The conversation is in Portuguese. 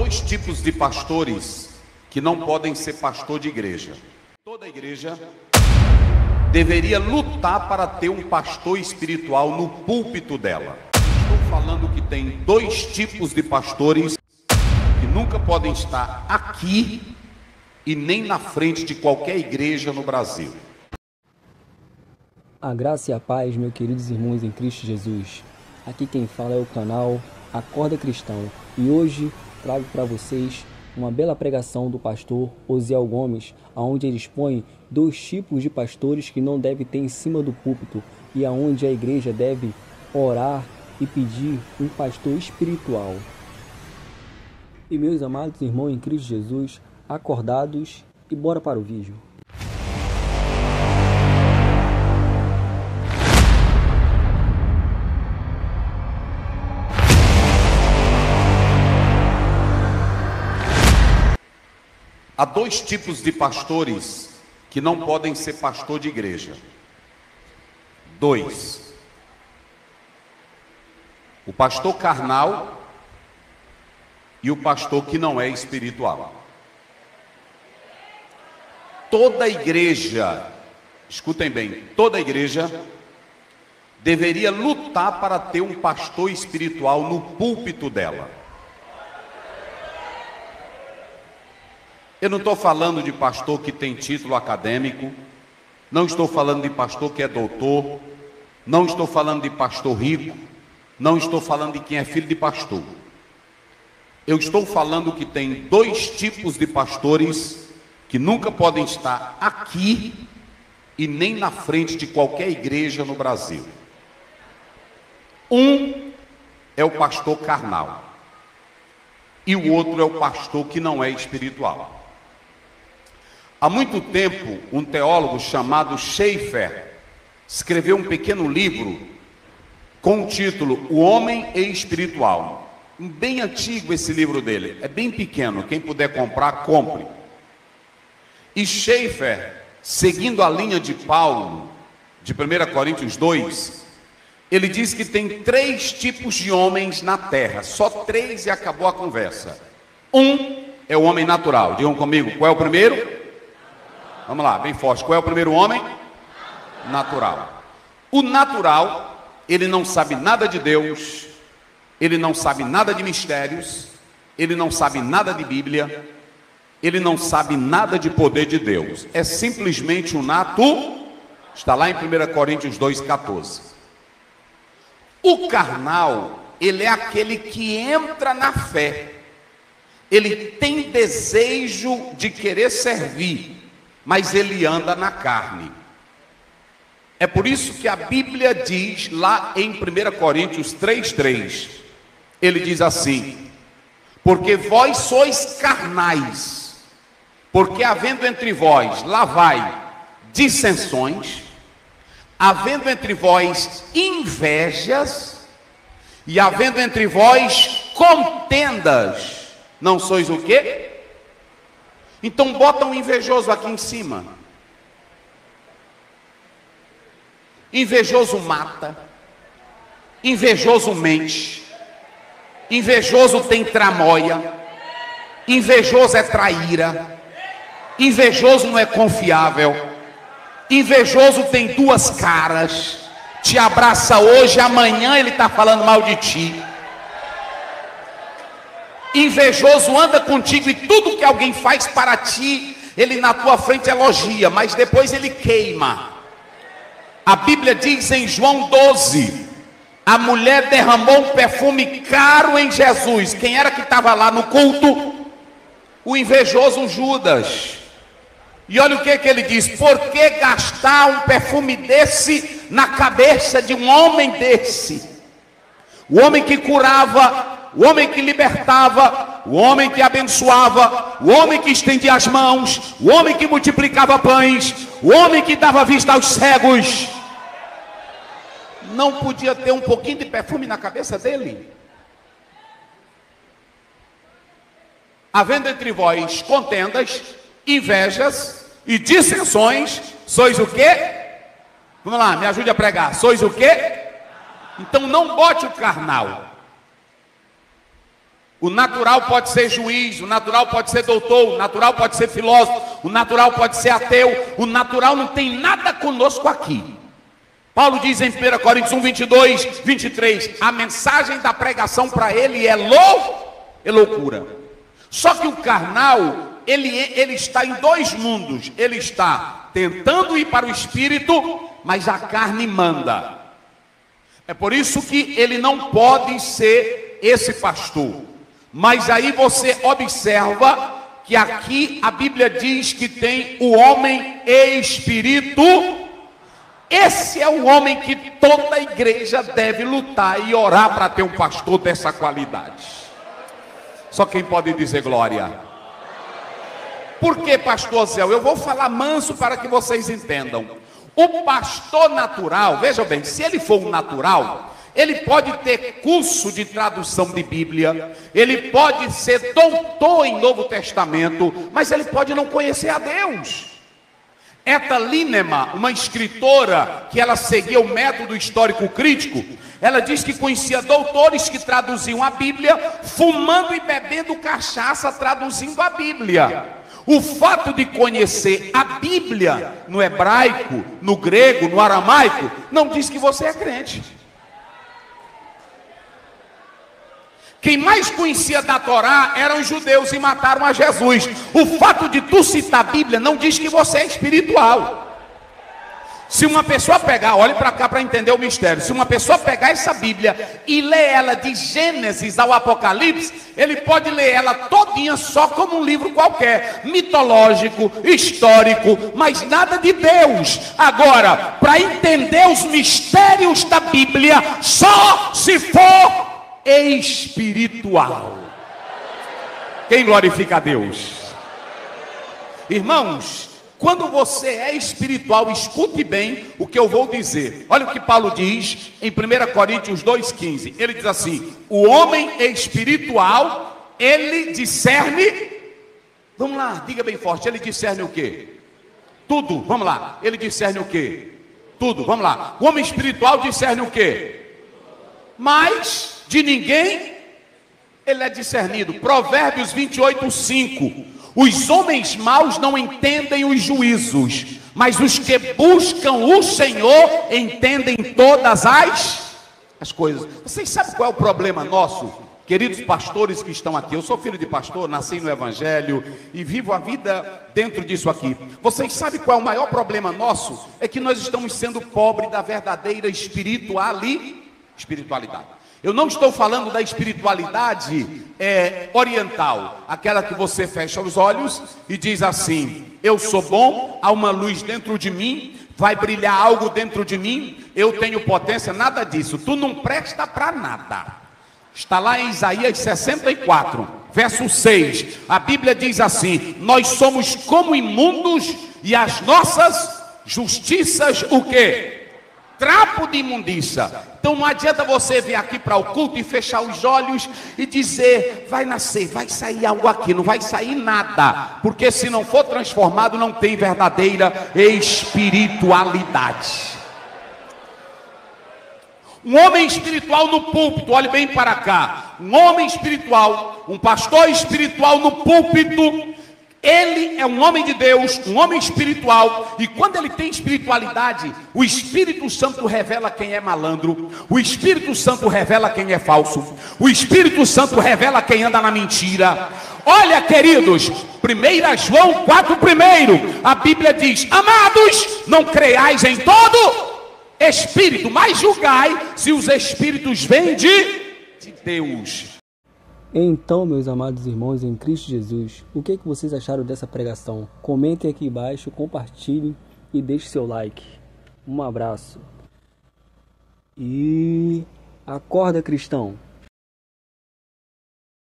dois tipos de pastores que não podem ser pastor de igreja. Toda igreja deveria lutar para ter um pastor espiritual no púlpito dela. Estou falando que tem dois tipos de pastores que nunca podem estar aqui e nem na frente de qualquer igreja no Brasil. A graça e a paz, meus queridos irmãos em Cristo Jesus. Aqui quem fala é o canal Acorda Cristão e hoje trago para vocês uma bela pregação do pastor Osiel Gomes, onde ele expõe dois tipos de pastores que não deve ter em cima do púlpito e aonde a igreja deve orar e pedir um pastor espiritual. E meus amados irmãos em Cristo Jesus, acordados e bora para o vídeo. Há dois tipos de pastores que não podem ser pastor de igreja. Dois. O pastor carnal e o pastor que não é espiritual. Toda igreja, escutem bem, toda igreja deveria lutar para ter um pastor espiritual no púlpito dela. Eu não estou falando de pastor que tem título acadêmico, não estou falando de pastor que é doutor, não estou falando de pastor rico, não estou falando de quem é filho de pastor. Eu estou falando que tem dois tipos de pastores que nunca podem estar aqui e nem na frente de qualquer igreja no Brasil. Um é o pastor carnal e o outro é o pastor que não é espiritual. Há muito tempo, um teólogo chamado Schaeffer escreveu um pequeno livro com o título O Homem Espiritual. Bem antigo esse livro dele, é bem pequeno, quem puder comprar, compre. E Schaeffer, seguindo a linha de Paulo, de 1 Coríntios 2, ele diz que tem três tipos de homens na terra, só três e acabou a conversa. Um é o homem natural, digam comigo, qual é o primeiro? Vamos lá, bem forte. Qual é o primeiro homem? Natural. O natural, ele não sabe nada de Deus, ele não sabe nada de mistérios, ele não sabe nada de Bíblia, ele não sabe nada de poder de Deus. É simplesmente um nato, está lá em 1 Coríntios 2,14. O carnal, ele é aquele que entra na fé, ele tem desejo de querer servir, mas ele anda na carne. É por isso que a Bíblia diz lá em 1 Coríntios 3,3, ele diz assim: porque vós sois carnais, porque havendo entre vós, lá vai, dissensões, havendo entre vós invejas, e havendo entre vós contendas, não sois o quê? Então bota um invejoso aqui em cima. Invejoso mata, invejoso mente, invejoso tem tramóia, invejoso é traíra, invejoso não é confiável, invejoso tem duas caras, te abraça hoje, amanhã ele está falando mal de ti. Invejoso anda contigo e tudo que alguém faz para ti, ele na tua frente elogia, mas depois ele queima. A Bíblia diz em João 12, a mulher derramou um perfume caro em Jesus. Quem era que estava lá no culto? O invejoso Judas. E olha o que ele diz: por que gastar um perfume desse na cabeça de um homem desse? O homem que curava, o homem que libertava, o homem que abençoava, o homem que estendia as mãos, o homem que multiplicava pães, o homem que dava vista aos cegos, não podia ter um pouquinho de perfume na cabeça dele? Havendo entre vós contendas, invejas e dissensões, sois o quê? Vamos lá, me ajude a pregar. Sois o quê? Então não bote o carnal. O natural pode ser juiz, o natural pode ser doutor, o natural pode ser filósofo, o natural pode ser ateu. O natural não tem nada conosco aqui. Paulo diz em 1 Coríntios 1, 22, 23, a mensagem da pregação para ele é loucura. Só que o carnal, ele está em dois mundos. Ele está tentando ir para o espírito, mas a carne manda. É por isso que ele não pode ser esse pastor. Mas aí você observa que aqui a Bíblia diz que tem o homem espírito. Esse é o homem que toda a igreja deve lutar e orar para ter um pastor dessa qualidade. Só quem pode dizer glória. Por que, pastor Zé? Eu vou falar manso para que vocês entendam. O pastor natural, veja bem, se ele for um natural, ele pode ter curso de tradução de Bíblia, ele pode ser doutor em Novo Testamento, mas ele pode não conhecer a Deus. Etta Linnemann, uma escritora que ela seguia o método histórico crítico, ela diz que conhecia doutores que traduziam a Bíblia, fumando e bebendo cachaça traduzindo a Bíblia. O fato de conhecer a Bíblia no hebraico, no grego, no aramaico, não diz que você é crente. Quem mais conhecia da Torá eram os judeus e mataram a Jesus. O fato de tu citar a Bíblia não diz que você é espiritual. Se uma pessoa pegar, olhe para cá para entender o mistério. Se uma pessoa pegar essa Bíblia e ler ela de Gênesis ao Apocalipse, ele pode ler ela todinha só como um livro qualquer, mitológico, histórico, mas nada de Deus. Agora, para entender os mistérios da Bíblia, só se for espiritual. Quem glorifica a Deus? Irmãos, quando você é espiritual, escute bem o que eu vou dizer. Olha o que Paulo diz em 1 Coríntios 2,15. Ele diz assim: o homem espiritual, ele discerne. Vamos lá, diga bem forte. Ele discerne o quê? Tudo. Vamos lá. Ele discerne o quê? Tudo. Vamos lá. O homem espiritual discerne o quê? Mas de ninguém ele é discernido. Provérbios 28:5. Os homens maus não entendem os juízos, mas os que buscam o Senhor entendem todas as coisas. Vocês sabem qual é o problema nosso, queridos pastores que estão aqui? Eu sou filho de pastor, nasci no Evangelho e vivo a vida dentro disso aqui. Vocês sabem qual é o maior problema nosso? É que nós estamos sendo pobres da verdadeira espiritualidade. Eu não estou falando da espiritualidade oriental, aquela que você fecha os olhos e diz assim: eu sou bom, há uma luz dentro de mim, vai brilhar algo dentro de mim, eu tenho potência. Nada disso, tu não presta para nada. Está lá em Isaías 64, verso 6, a Bíblia diz assim: nós somos como imundos e as nossas justiças, o quê? Trapo de imundícia. Então não adianta você vir aqui para o culto e fechar os olhos e dizer: vai nascer, vai sair algo aqui. Não vai sair nada, porque se não for transformado não tem verdadeira espiritualidade. Um homem espiritual no púlpito, olhe bem para cá, um homem espiritual, um pastor espiritual no púlpito, ele é um homem de Deus, um homem espiritual, e quando ele tem espiritualidade, o Espírito Santo revela quem é malandro, o Espírito Santo revela quem é falso, o Espírito Santo revela quem anda na mentira. Olha, queridos, 1 João 4:1, a Bíblia diz: amados, não creiais em todo espírito, mas julgai se os espíritos vêm de Deus. Então, meus amados irmãos em Cristo Jesus, o que vocês acharam dessa pregação? Comentem aqui embaixo, compartilhem e deixe seu like. Um abraço. E acorda, cristão!